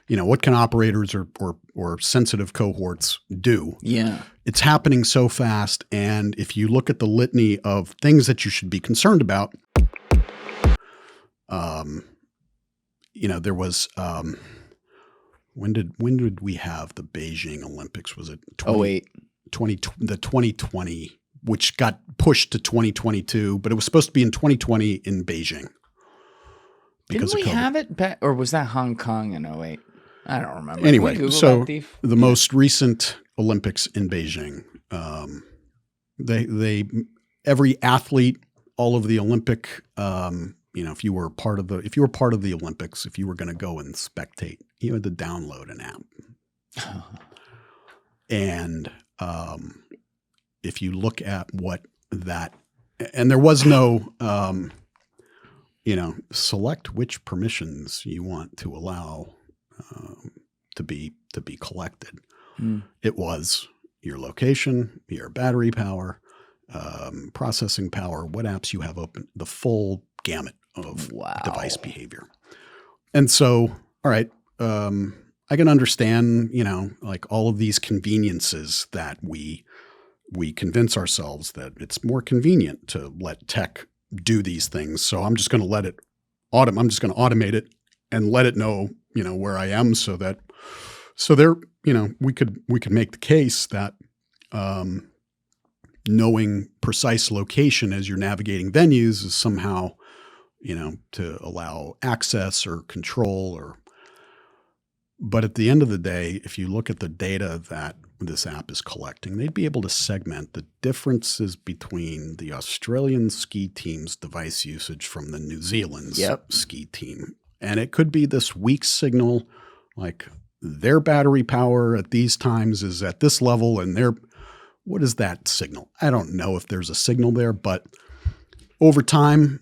what can operators or sensitive cohorts do? Yeah. It's happening so fast. And if you look at the litany of things that you should be concerned about, there was, when did we have the Beijing Olympics? Was it 2020, which got pushed to 2022, but it was supposed to be in 2020 in Beijing. Didn't we have it back, or was that Hong Kong in 2008? I don't remember. Anyway, so the most recent Olympics in Beijing, they every athlete, all of the Olympic, if you were part of the Olympics, if you were going to go and spectate, you had to download an app. And if you look at what that, and there was no, select which permissions you want to allow to be collected. It was your location, your battery power, processing power, what apps you have open, the full gamut of device behavior. And so, all right, I can understand, like all of these conveniences that we convince ourselves that it's more convenient to let tech do these things. So I'm just going to I'm just going to automate it and let it know, where I am so there, we could make the case that, knowing precise location as you're navigating venues is somehow, to allow access or control but at the end of the day, if you look at the data that this app is collecting, they'd be able to segment the differences between the Australian ski team's device usage from the New Zealand's ski team. And it could be this weak signal, like their battery power at these times is at this level and what is that signal? I don't know if there's a signal there, but over time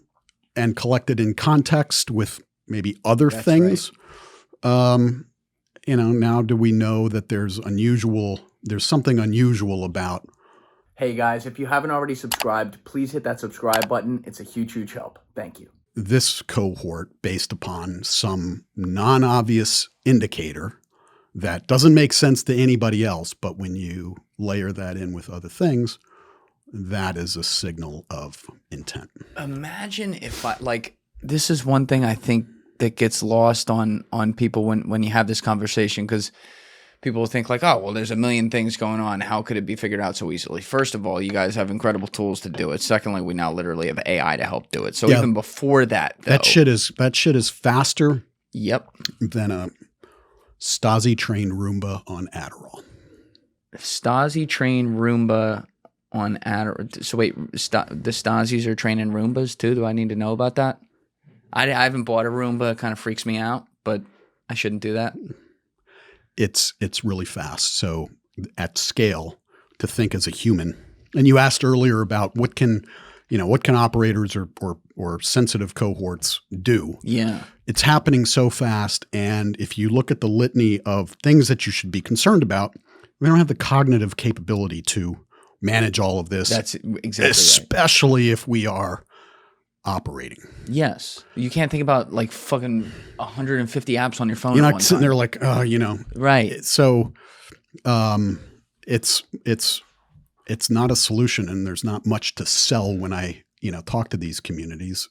and collected in context with maybe other things, right. Now do we know that there's something unusual about. Hey guys, if you haven't already subscribed, please hit that subscribe button. It's a huge, huge help. Thank you. This cohort based upon some non-obvious indicator that doesn't make sense to anybody else, but when you layer that in with other things, that is a signal of intent. Imagine if this is one thing I think that gets lost on people when you have this conversation, because people think like, oh, well, there's a million things going on. How could it be figured out so easily? First of all, you guys have incredible tools to do it. Secondly, we now literally have AI to help do it. So even before that, though, that shit is faster than a Stasi trained Roomba on Adderall. Stasi trained Roomba on Adderall. So wait, the Stasis are training Roombas too? Do I need to know about that? I haven't bought a Roomba. It kind of freaks me out, but I shouldn't do that. It's really fast. So at scale, to think as a human, and you asked earlier about what can operators or sensitive cohorts do? Yeah. It's happening so fast. And if you look at the litany of things that you should be concerned about, we don't have the cognitive capability to manage all of this. That's exactly especially if we are operating. Yes. You can't think about like fucking 150 apps on your phone. You're not sitting there like, Right. So it's not a solution, and there's not much to sell when I, talk to these communities.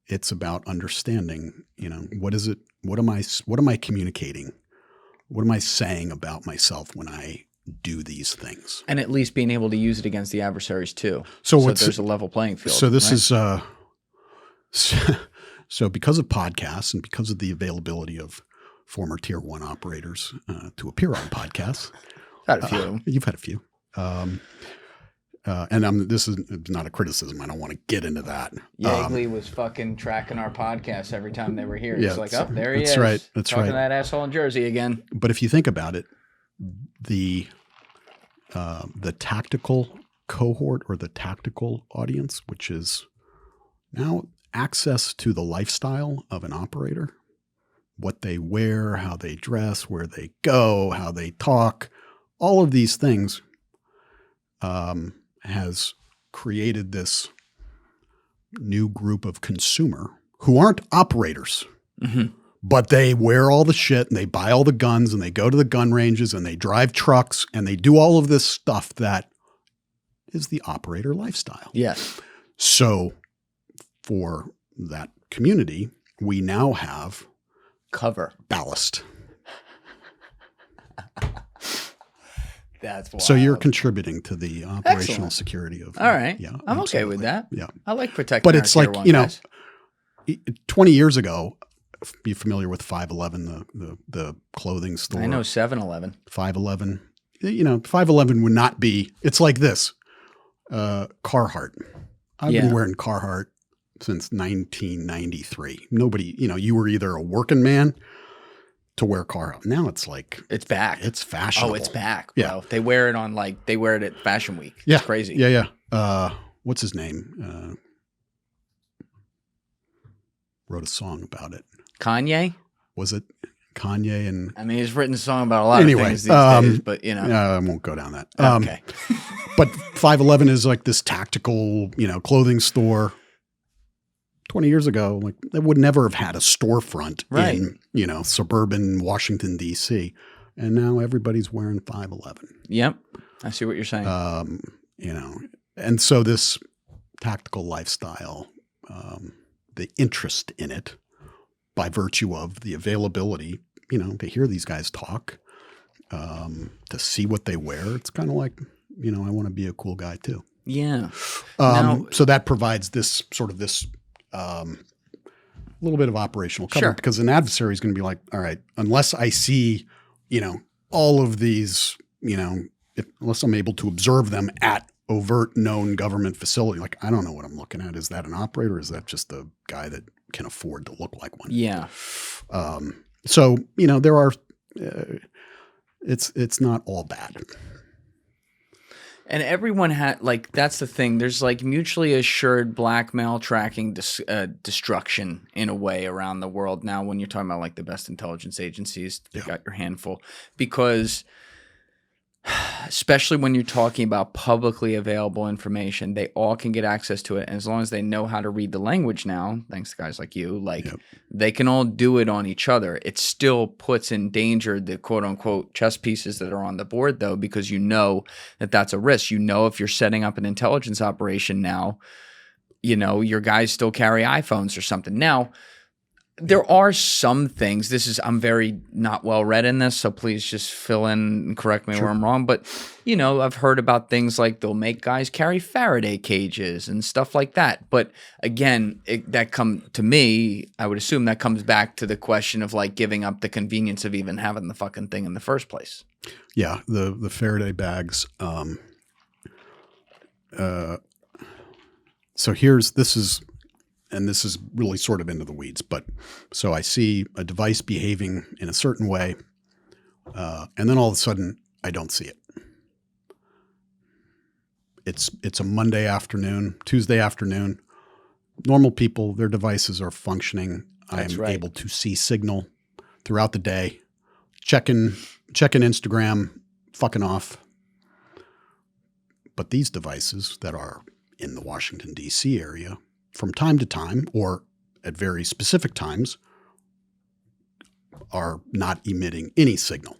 It's about understanding, what is it? What am I communicating? What am I saying about myself when I do these things? And at least being able to use it against the adversaries too. So there's a level playing field. So this is so because of podcasts and because of the availability of former tier 1 operators to appear on podcasts. Had a few of them. You've had a few. And this is not a criticism. I don't want to get into that. Yeagley was fucking tracking our podcast every time they were here. He's like, oh, there he is. That's right. That's talking right. to that asshole in Jersey again. But if you think about it, the tactical cohort or the tactical audience, which is now access to the lifestyle of an operator, what they wear, how they dress, where they go, how they talk, all of these things has created this new group of consumer who aren't operators, But they wear all the shit and they buy all the guns and they go to the gun ranges and they drive trucks and they do all of this stuff that is the operator lifestyle. Yes. So for that community, we now have Cover. ballast. That's wild. So you're contributing to the operational Excellent. security of. All right. Yeah. I'm okay absolutely. with that. Yeah. I like protecting But our it's tier like, one you know, guys. 20 years ago, be familiar with 511, the clothing store. I know 7-Eleven. 511. You know, 511 would not be, it's like this. Carhartt. I've been wearing Carhartt since 1993. Nobody, you know, you were either a working man to wear Carhartt. Now it's like, It's back. it's fashionable. Oh, it's back. Yeah. Bro. They wear it on they wear it at Fashion Week. Yeah. It's crazy. Yeah. Yeah. What's his name? Wrote a song about it. Kanye? Was it Kanye and I mean, he's written a song about a lot Anyway, of things these days, but you know. I won't go down that. Okay. But 511 is like this tactical, you know, clothing store. 20 years ago, like they would never have had a storefront Right. in, you know, suburban Washington, D.C. And now everybody's wearing 511. Yep. I see what you're saying. You know, and so this tactical lifestyle, the interest in it by virtue of the availability, you know, to hear these guys talk, to see what they wear. It's kind of like, you know, I want to be a cool guy too. Yeah. Now- So that provides this sort of this little bit of operational cover Sure. because an adversary is going to be like, all right, unless I see, you know, all of these, you know, unless I'm able to observe them at overt known government facility, like I don't know what I'm looking at. Is that an operator? Or is that just a guy that can afford to look like one? Yeah. So, you know, there are, it's not all bad. And everyone had that's the thing. There's like mutually assured blackmail tracking destruction in a way around the world now when you're talking about like the best intelligence agencies. You got your handful because especially when you're talking about publicly available information, they all can get access to it. And as long as they know how to read the language now, thanks to guys like you, they can all do it on each other. It still puts in danger the quote unquote chess pieces that are on the board though, because you know that that's a risk. You know, if you're setting up an intelligence operation now, you know, your guys still carry iPhones or something. Now, there are some things, I'm very not well read in this, so please just fill in and correct me where I'm wrong. But, you know, I've heard about things like they'll make guys carry Faraday cages and stuff like that. But again, to me, I would assume that comes back to the question of like giving up the convenience of even having the fucking thing in the first place. Yeah. The Faraday bags. So this is really sort of into the weeds, but so I see a device behaving in a certain way, and then all of a sudden I don't see it. It's a Monday afternoon, Tuesday afternoon. Normal people, their devices are functioning. I am able to see signal throughout the day, checking Instagram, fucking off. But these devices that are in the Washington, D.C. area, from time to time or at very specific times, are not emitting any signal.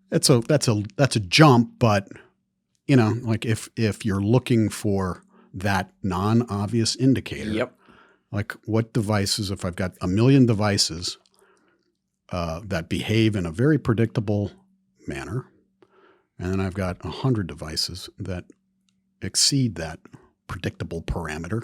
That's a jump, but you know, like if you're looking for that non-obvious indicator, like what devices, if I've got 1 million devices that behave in a very predictable manner, and then I've got 100 devices that exceed that predictable parameter,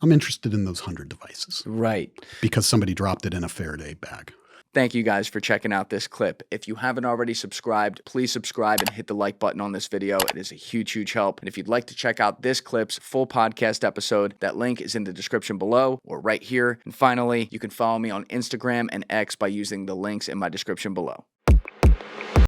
I'm interested in those 100 devices. Right. Because somebody dropped it in a Faraday bag. Thank you guys for checking out this clip. If you haven't already subscribed, please subscribe and hit the like button on this video. It is a huge, huge help. And if you'd like to check out this clip's full podcast episode, that link is in the description below or right here. And finally, you can follow me on Instagram and X by using the links in my description below.